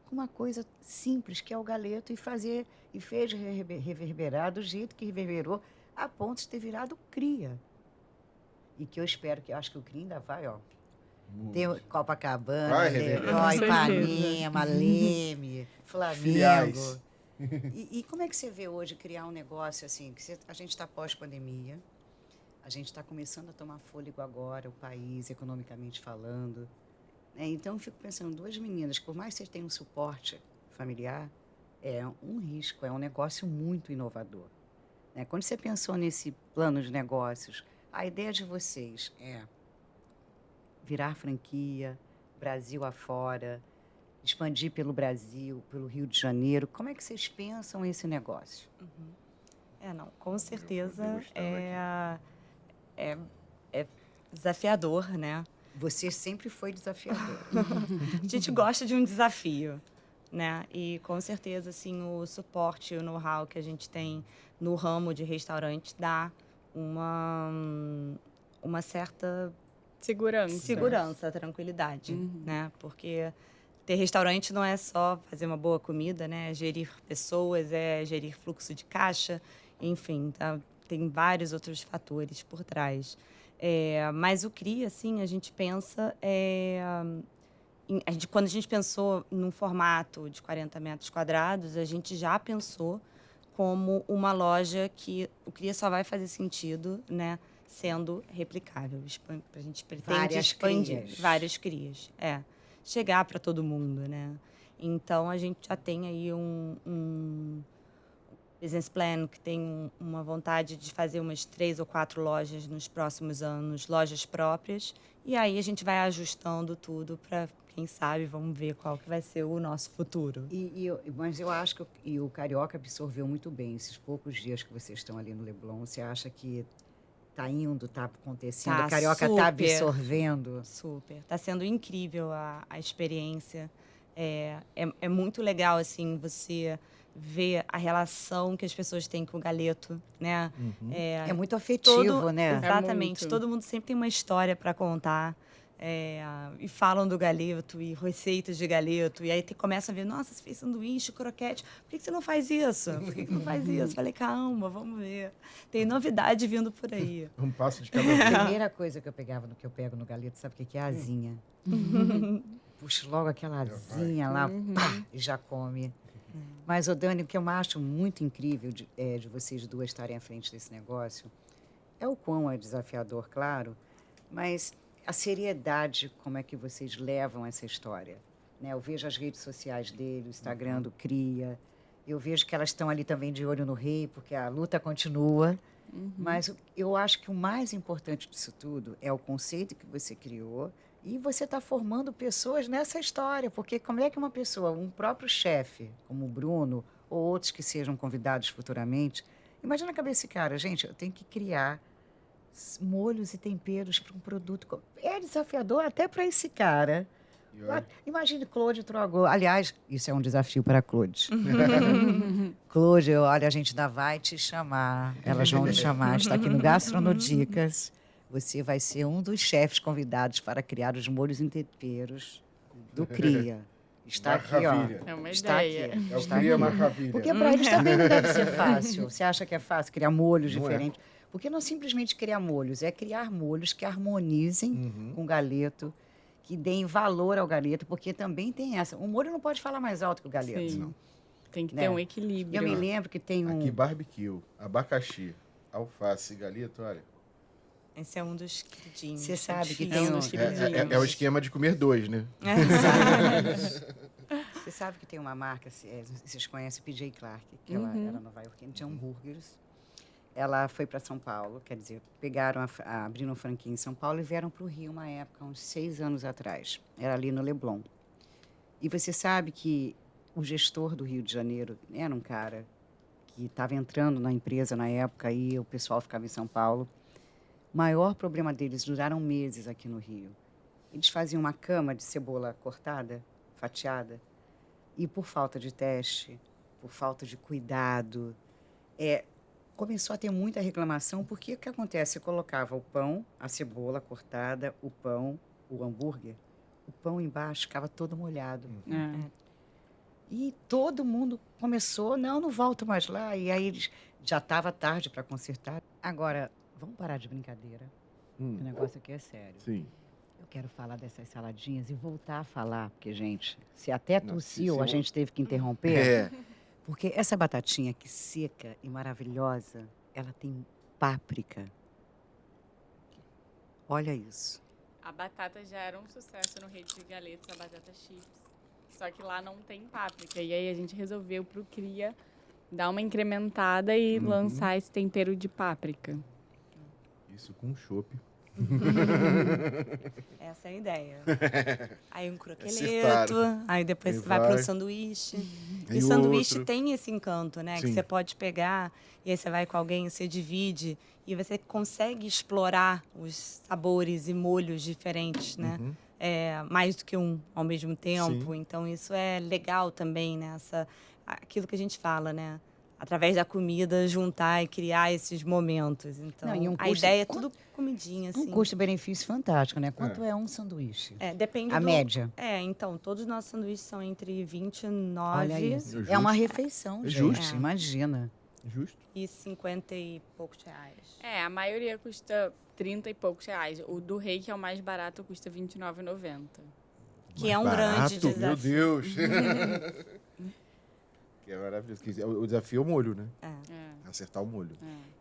com uma coisa simples, que é o galeto, e fez reverberar do jeito que reverberou, a ponto de ter virado cria. E que eu espero, que eu acho que o cria ainda vai, ó. Tem Copacabana, Vai Leblon, reverberar. Ipanema, Leme, Flamengo. Filiais. E como é que você vê hoje criar um negócio assim? A gente está pós-pandemia, a gente está começando a tomar fôlego agora, o país, economicamente falando. Então, eu fico pensando, 2 meninas, por mais que você tenha um suporte familiar, é um risco, é um negócio muito inovador. Quando você pensou nesse plano de negócios, a ideia de vocês é virar franquia, Brasil afora, expandir pelo Brasil, pelo Rio de Janeiro. Como é que vocês pensam esse negócio? Não, com certeza degustava é desafiador, né? Você sempre foi desafiador. A gente gosta de um desafio, né? E com certeza, assim, o suporte, o know-how que a gente tem no ramo de restaurante dá uma certa segurança, tranquilidade, né? Porque ter restaurante não é só fazer uma boa comida, né? É gerir pessoas, é gerir fluxo de caixa, enfim, tá? Tem vários outros fatores por trás. Mas o CRIA, assim, a gente pensa... quando a gente pensou num formato de 40 metros quadrados, a gente já pensou como uma loja que o CRIA só vai fazer sentido, né, sendo replicável. A gente pretende expandir várias CRIAs. Chegar para todo mundo, né? Então, a gente já tem aí um business plan que tem uma vontade de fazer umas 3 ou 4 lojas nos próximos anos, lojas próprias. E aí a gente vai ajustando tudo para, quem sabe, vamos ver qual que vai ser o nosso futuro. Mas eu acho que o Carioca absorveu muito bem esses poucos dias que vocês estão ali no Leblon. Você acha que está indo, está acontecendo? Tá, O Carioca está absorvendo? Super. Está sendo incrível a experiência. É muito legal, assim, você ver a relação que as pessoas têm com o galeto, né? É muito afetivo, né? Exatamente. Todo mundo sempre tem uma história para contar. E falam do galeto e receitas de galeto. E aí começam a ver, nossa, você fez sanduíche, croquete. Por que você não faz isso? Por que não faz isso? Falei, calma, vamos ver. Tem novidade vindo por aí. Um passo de cada vez. A primeira coisa que eu pego no galeto, sabe o que é? A asinha. Puxo logo aquela asinha lá, pá, e já come. Mas, Dani, o que eu acho muito incrível de vocês duas estarem à frente desse negócio é o quão é desafiador, claro, mas a seriedade, como é que vocês levam essa história. Eu vejo as redes sociais dele, o Instagram do Cria, eu vejo que elas estão ali também de olho no rei, porque a luta continua, mas eu acho que o mais importante disso tudo é o conceito que você criou e você está formando pessoas nessa história, porque como é que uma pessoa, um próprio chefe, como o Bruno, ou outros que sejam convidados futuramente, imagina a cabeça desse cara, gente, eu tenho que criar molhos e temperos para um produto. É desafiador até para esse cara. Imagine Claude Trogo. Aliás, isso é um desafio para a Claude. Claude, olha, a gente ainda vai te chamar. Elas vão te chamar. Está aqui no Gastronodicas. Você vai ser um dos chefes convidados para criar os molhos e temperos do Cria. Está aqui, ó. É uma Está ideia. aqui. É o Está Cria aqui. Maravilha. Porque para eles também não deve ser fácil. Você acha que é fácil criar molhos diferentes? Porque não simplesmente criar molhos, é criar molhos que harmonizem com o galeto, que deem valor ao galeto, porque também tem essa. O molho não pode falar mais alto que o galeto. Sim. Não. Tem que ter um equilíbrio. Eu me lembro que tem um... Aqui, barbecue, abacaxi, alface, galeto, olha. Esse é um dos queridinhos. Você sabe que É tem um um... dos queridinhos. É o esquema de comer 2, né? Você sabe que tem uma marca, vocês conhecem PJ Clark, que ela nova-iorquina, tinha hambúrgueres. Ela foi para São Paulo, quer dizer, abriram uma franquia em São Paulo e vieram para o Rio uma época, uns 6 anos atrás. Era ali no Leblon. E você sabe que o gestor do Rio de Janeiro era um cara que estava entrando na empresa na época e o pessoal ficava em São Paulo. O maior problema deles, duraram meses aqui no Rio. Eles faziam uma cama de cebola cortada, fatiada, e por falta de teste, por falta de cuidado, começou a ter muita reclamação, porque o que acontece? Você colocava o pão, a cebola cortada, o pão, o hambúrguer, o pão embaixo ficava todo molhado. E todo mundo começou, não volto mais lá. E aí já estava tarde para consertar. Agora, vamos parar de brincadeira. O negócio aqui é sério. Sim. Eu quero falar dessas saladinhas e voltar a falar, porque, gente, se até Não, tossiu, se- a gente teve que interromper. É. Porque essa batatinha aqui seca e maravilhosa, ela tem páprica. Olha isso. A batata já era um sucesso no Rede de Galetos, a batata chips. Só que lá não tem páprica. E aí a gente resolveu pro Cria dar uma incrementada e lançar esse tempero de páprica. Isso com chopp. Essa é a ideia. Aí um croqueleto, Acertaram. aí depois Aí você vai para vai. o sanduíche. Aí E o sanduíche outro. tem esse encanto, né? Que Sim. você pode pegar e aí você vai com alguém, você divide e você consegue explorar os sabores e molhos diferentes, né? Uhum. Mais do que um ao mesmo tempo. Sim. Então isso é legal também, né? Aquilo que a gente fala, né? Através da comida, juntar e criar esses momentos. Então, Não, e um a custo- ideia é tudo comidinha, assim. Um custo-benefício fantástico, né? Quanto é um sanduíche? Depende A do... média. Então, todos os nossos sanduíches são entre 29 Olha isso. Justo. É uma refeição, É gente. justo. Imagina. Justo. e 50 e poucos reais. A maioria custa 30 e poucos reais. O do Rei, que é o mais barato, custa R$ 29,90. Que é um Mais grande barato? Meu desafio. Deus. Que é maravilhoso. O desafio é o molho, né? Acertar o molho.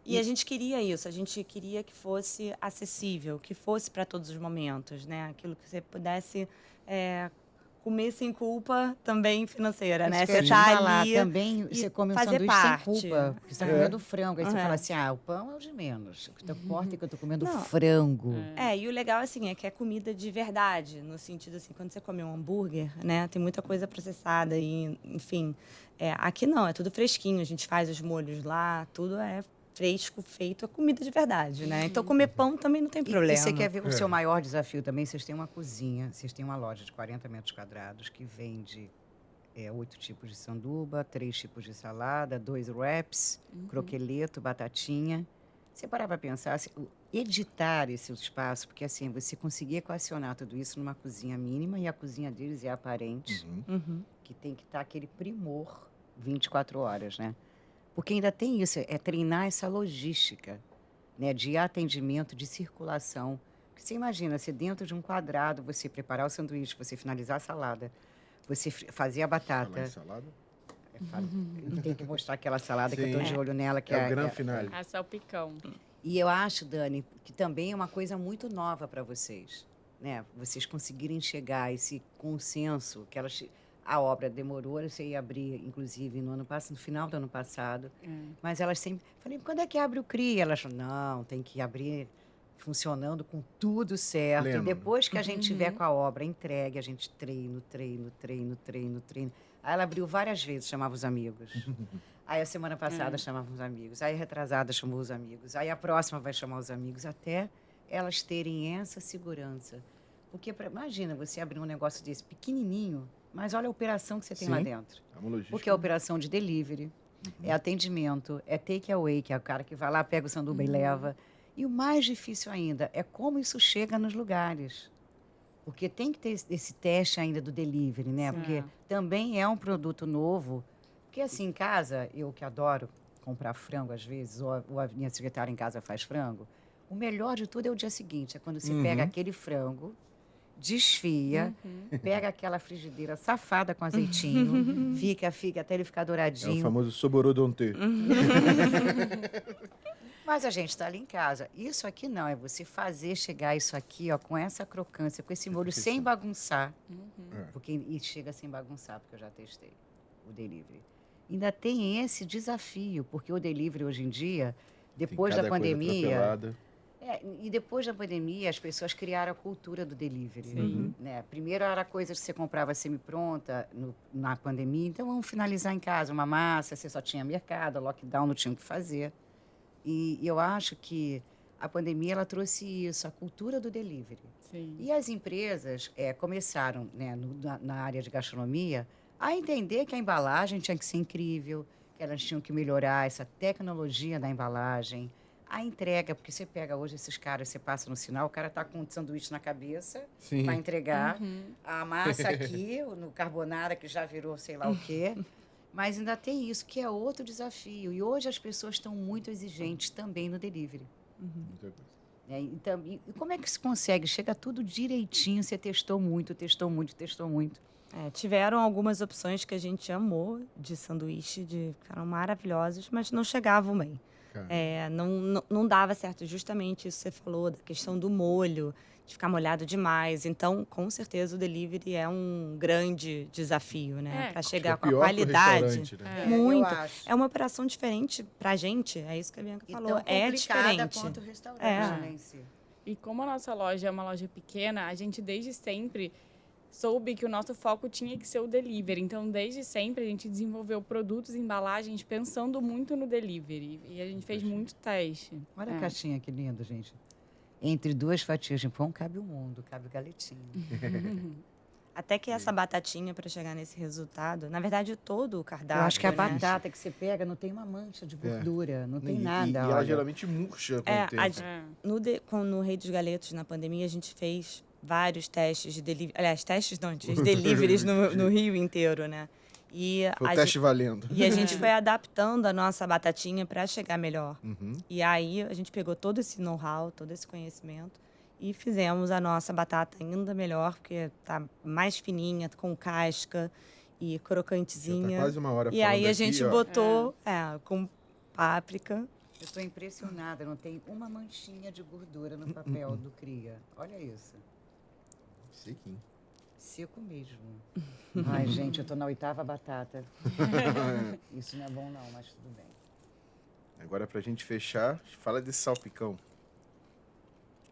E a gente queria isso, a gente queria que fosse acessível, que fosse para todos os momentos, né? Aquilo que você pudesse comer sem culpa também financeira, né? Isso que eu Você ia tá falar, ali também e você come um fazer sanduíche parte. sem culpa. Porque você está comendo frango. Aí você fala assim, o pão é o de menos. O que importa é que eu estou comendo Não. frango. E o legal, assim, é que é comida de verdade, no sentido, assim, quando você come um hambúrguer, né, tem muita coisa processada e, enfim, aqui não, é tudo fresquinho, a gente faz os molhos lá, tudo é fresco, feito, é comida de verdade, né? Então, comer pão também não tem problema. E você quer ver o seu maior desafio também? Vocês têm uma cozinha, vocês têm uma loja de 40 metros quadrados que vende 8 tipos de sanduba, 3 tipos de salada, 2 wraps, croqueleto, batatinha. Você parar para pensar, editar esse espaço, porque assim, você conseguir equacionar tudo isso numa cozinha mínima, e a cozinha deles é aparente, que tem que estar aquele primor 24 horas, né? Porque ainda tem isso, treinar essa logística, né, de atendimento, de circulação. Porque você imagina, se dentro de um quadrado, você preparar o sanduíche, você finalizar a salada, você fazer a batata. Falar em salada? Tem que mostrar aquela salada que eu Sim. estou de olho nela. Que É o grande finale. A salpicão. E eu acho, Dani, que também é uma coisa muito nova para vocês, né? Vocês conseguirem chegar a esse consenso que a obra demorou, eu sei abrir, inclusive, no final do ano passado, mas elas sempre... Falei, quando é que abre o CRI? Elas falaram, não, tem que abrir funcionando com tudo certo. Pleno. E depois que a gente tiver com a obra entregue, a gente treino. Aí ela abriu várias vezes, chamava os amigos. Aí a semana passada chamava os amigos. Aí a retrasada chamou os amigos. Aí a próxima vai chamar os amigos, até elas terem essa segurança. Porque, imagina, você abrir um negócio desse pequenininho, mas olha a operação que você tem lá Sim. dentro. É uma logística. Porque é operação de delivery, é atendimento, é take away, que é o cara que vai lá, pega o sanduba e leva. E o mais difícil ainda é como isso chega nos lugares. Porque tem que ter esse teste ainda do delivery, né? Sim. Porque também é um produto novo. Porque assim, em casa, eu que adoro comprar frango às vezes, ou a minha secretária em casa faz frango, o melhor de tudo é o dia seguinte, é quando você pega aquele frango, desfia, pega aquela frigideira safada com azeitinho, fica até ele ficar É o douradinho. famoso soborodonte. Mas a gente está ali em casa. Isso aqui não, é você fazer chegar isso aqui, ó, com essa crocância, com esse molho, sem bagunçar. E chega sem bagunçar, porque eu já testei o delivery. Ainda tem esse desafio, porque o delivery hoje em dia, depois da pandemia... E depois da pandemia, as pessoas criaram a cultura do delivery. Né? Primeiro era coisa que você comprava semi-pronta na pandemia, então vamos finalizar em casa, uma massa, você só tinha mercado, lockdown, não tinha o que fazer. E eu acho que a pandemia ela trouxe isso, a cultura do delivery. Sim. E as empresas começaram, né, na área de gastronomia, a entender que a embalagem tinha que ser incrível, que elas tinham que melhorar essa tecnologia da embalagem, a entrega, porque você pega hoje esses caras, você passa no sinal, o cara tá com um sanduíche na cabeça Sim. para entregar, a massa aqui, no carbonara, que já virou sei lá o quê. Mas ainda tem isso, que é outro desafio. E hoje as pessoas estão muito exigentes também no delivery. Muita coisa. Então, e como é que se consegue? Chega tudo direitinho, você testou muito, testou muito, testou muito. Tiveram algumas opções que a gente amou de sanduíche, ficaram maravilhosos, mas não chegavam bem. Cara, Não dava certo, justamente isso que você falou, da questão do molho, de ficar molhado demais. Então, com certeza, o delivery é um grande desafio, né? Para chegar com a pior que o qualidade. restaurante, né? Muito. Eu acho. É uma operação diferente pra gente, é isso que a Bianca E falou. tão É complicada diferente. quanto o restaurante, É. né, em si. E como a nossa loja é uma loja pequena, a gente desde sempre soube que o nosso foco tinha que ser o delivery. Então, desde sempre, a gente desenvolveu produtos e embalagens pensando muito no delivery. E a gente fez muito teste. Olha a caixinha que linda, gente. Entre 2 fatias de pão cabe o mundo, cabe o galetinho. Até que essa batatinha para chegar nesse resultado, na verdade, todo o cardápio. Eu acho que a né? batata que você pega não tem uma mancha de gordura, não tem nada. E ela olha. geralmente murcha com É, o tempo. No Rei dos Galetos, na pandemia, a gente fez vários testes de delivery. Aliás, testes não, a gente fez deliveries no Rio inteiro, né? E Foi o teste valendo. a gente foi adaptando a nossa batatinha para chegar melhor. Uhum. E aí a gente pegou todo esse know-how, todo esse conhecimento e fizemos a nossa batata ainda melhor, porque tá mais fininha, com casca e Já tá crocantezinha. quase uma hora E falando aí a aqui, gente ó. botou com páprica. Eu estou impressionada, não tem uma manchinha de gordura no papel do Cria. Olha isso. Sequinho. Seco mesmo. Ai, gente, eu tô na 8ª batata. Isso não é bom não, mas tudo bem. Agora, pra gente fechar, fala desse salpicão.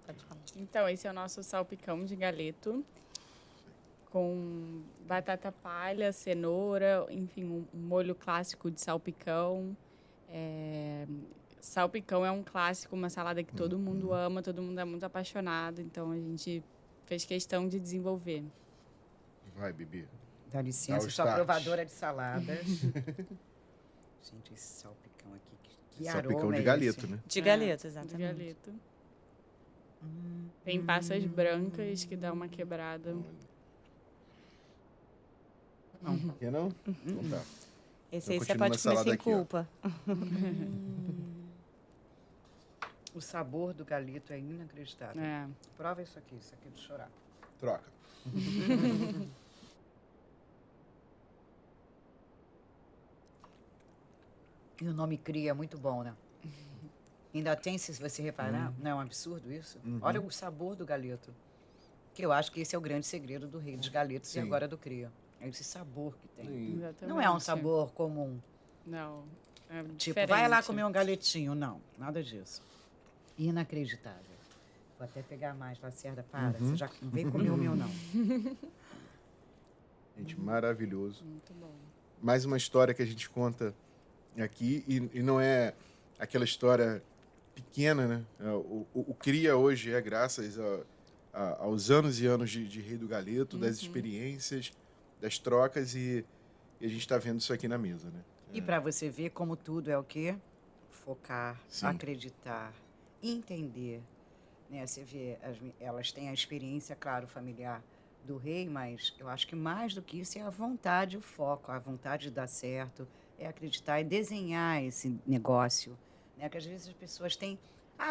Pode falar. Então, esse é o nosso salpicão de galeto, com batata palha, cenoura, enfim, um molho clássico de salpicão. Salpicão é um clássico, uma salada que todo mundo ama, todo mundo é muito apaixonado, então a gente fez questão de desenvolver. Vai, Bibi. Dá Dá licença, o sou start. provadora de saladas. Gente, esse salpicão aqui, que Salpicão aroma de é galeto, esse? né? De galeto, De exatamente. galeto. Tem passas brancas que dá uma quebrada. Quer não? Então tá. Esse Eu aí você continuo pode na comer salada sem aqui, ó. culpa. O sabor do galeto é inacreditável. É. Prova isso aqui é de chorar. Troca. E o nome Cria é muito bom, né? Ainda tem, se você reparar, não é um absurdo isso? Olha o sabor do galeto. Que eu acho que esse é o grande segredo do Rei dos Galetos e Sim. agora do Cria. É esse sabor que tem. Exatamente. Não é um sabor comum. Não. É Tipo, vai diferente. lá comer um galetinho. Não, nada disso. Inacreditável. Vou até pegar mais. Lacerda, para. Você já não vem comer o meu, não. Gente, maravilhoso. Muito bom. Mais uma história que a gente conta aqui e não é aquela história pequena, né? O Cria hoje é graças aos anos e anos de Rei do Galeto, das experiências, das trocas e a gente está vendo isso aqui na mesa, né? E para você ver como tudo é o quê? Focar, Sim. acreditar, entender. Né? Você vê, elas têm a experiência, claro, familiar do rei, mas eu acho que mais do que isso é a vontade, o foco, a vontade de dar certo, é acreditar e desenhar esse negócio. Né? Que às vezes as pessoas têm,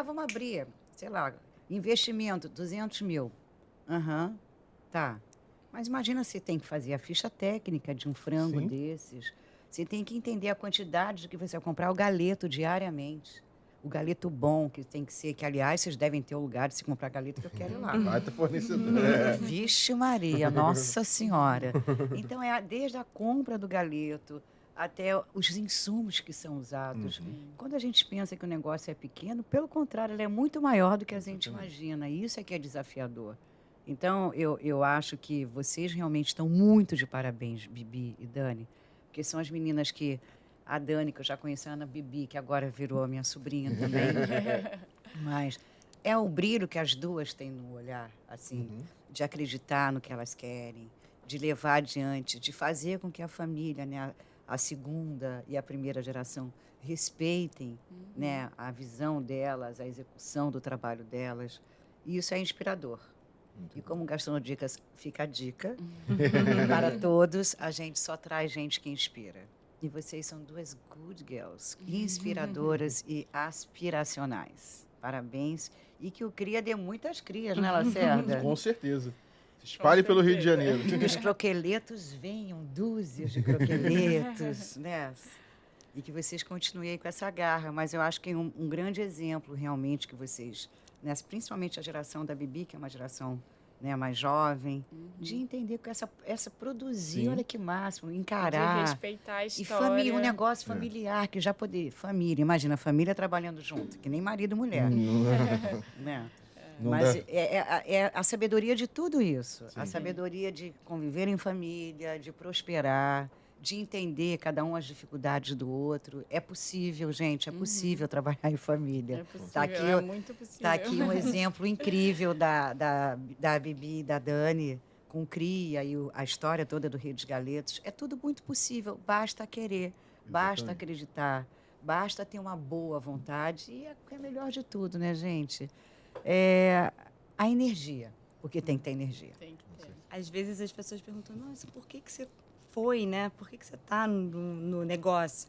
vamos abrir, sei lá, investimento, 200 mil. Aham, tá. Mas imagina você tem que fazer a ficha técnica de um frango Sim. desses. Você tem que entender a quantidade de que você vai comprar o galeto diariamente. O galeto bom, que tem que ser, que aliás, vocês devem ter o lugar de se comprar galeto que eu quero ir lá. Baita fornecedor. É. Vixe Maria, Nossa Senhora. Então, desde a compra do galeto até os insumos que são usados. Quando a gente pensa que o negócio é pequeno, pelo contrário, ele é muito maior do que a gente imagina. E isso é que é desafiador. Então, eu acho que vocês realmente estão muito de parabéns, Bibi e Dani, porque são as meninas que... A Dani, que eu já conheci, a Ana Bibi, que agora virou a minha sobrinha também. Mas é o brilho que as duas têm no olhar, assim, de acreditar no que elas querem, de levar adiante, de fazer com que a família, né, a segunda e a primeira geração respeitem, né, a visão delas, a execução do trabalho delas. E isso é inspirador. E como Gastronodicas fica a dica para todos, a gente só traz gente que inspira. E vocês são duas good girls, inspiradoras e aspiracionais. Parabéns. E que o Cria dê muitas crias, né, Lacerda? Com certeza. Se espalhe pelo Rio de Janeiro. E que os croqueletos venham, dúzias de croqueletos, né? E que vocês continuem aí com essa garra. Mas eu acho que um grande exemplo, realmente, que vocês, né, principalmente a geração da Bibi, que é uma geração, né, mais jovem, de entender que essa produzir, Sim. olha que máximo, De encarar. respeitar a E história. família, um negócio familiar, que já poder. Família, imagina, família trabalhando junto, que nem marido e mulher. Né? Não Mas dá. é a sabedoria de tudo isso. A Sim. sabedoria de conviver em família, de prosperar, de entender cada um as dificuldades do outro. É possível, gente, é possível trabalhar em família. É possível, Tá aqui, é muito possível. Tá aqui um exemplo incrível da Bibi e da Dani, com Cria e a história toda do Rio dos Galetos. É tudo muito possível, basta querer, basta Exatamente. acreditar, basta ter uma boa vontade. E é o que é melhor de tudo, né, gente? É a energia, porque tem que ter energia. Tem que ter. Às vezes as pessoas perguntam, nossa, por que você foi, né? Por que você está no negócio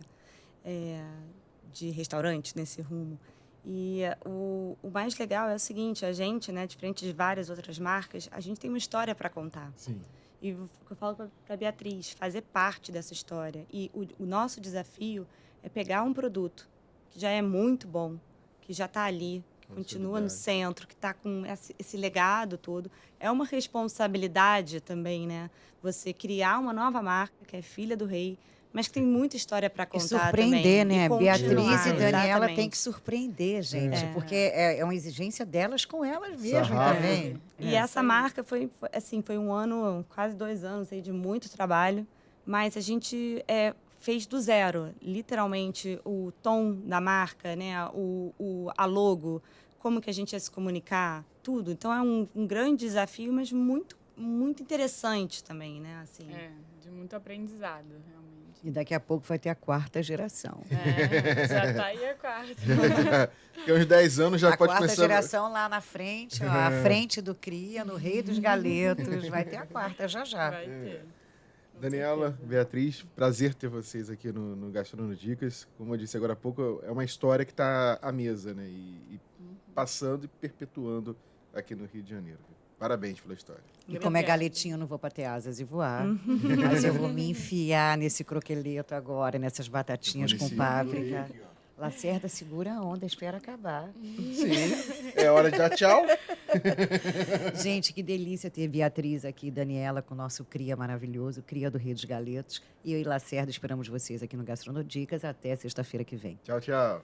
de restaurante, nesse rumo? E o mais legal é o seguinte, a gente, né, diferente de várias outras marcas, a gente tem uma história para contar. Sim. E o que eu falo para a Beatriz, fazer parte dessa história. E o nosso desafio é pegar um produto que já é muito bom, que já está ali, que continua no centro, que está com esse legado todo. É uma responsabilidade também, né? Você criar uma nova marca, que é Filha do Rei, mas que tem muita história para E contar surpreender, também. né? E continuar, Beatriz e Daniela exatamente. tem que surpreender, gente, porque é uma exigência delas com elas mesmas Sarrafo. também. E essa marca foi um ano, quase 2 anos aí de muito trabalho, mas a gente fez do zero, literalmente, o tom da marca, né? A logo, como que a gente ia se comunicar, tudo. Então é um grande desafio, mas muito, muito interessante também, né? Assim. É, de muito aprendizado, realmente. E daqui a pouco vai ter a 4ª geração. Já tá aí a quarta. Daqui a uns 10 anos já A pode 4ª começar... geração lá na frente, ó, à frente do Cria, no Rei dos Galetos. Vai ter a 4ª já. Vai ter. Daniela, Beatriz, prazer ter vocês aqui no Gastronodicas. Como eu disse agora há pouco, é uma história que está à mesa, né? E passando e perpetuando aqui no Rio de Janeiro. Parabéns pela história. E como é galetinho, eu não vou para ter asas e voar. Mas eu vou me enfiar nesse croqueleto agora, nessas batatinhas com Nesse- páprica. Aqui, ó. Lacerda, segura a onda, espera acabar. Sim, é hora de dar tchau. Gente, que delícia ter Beatriz aqui, Daniela, com o nosso Cria maravilhoso, Cria do Rio dos Galetos. E eu e Lacerda esperamos vocês aqui no Gastronodicas até sexta-feira que vem. Tchau, tchau.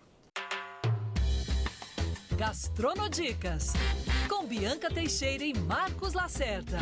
Gastronodicas, com Bianca Teixeira e Marcos Lacerda.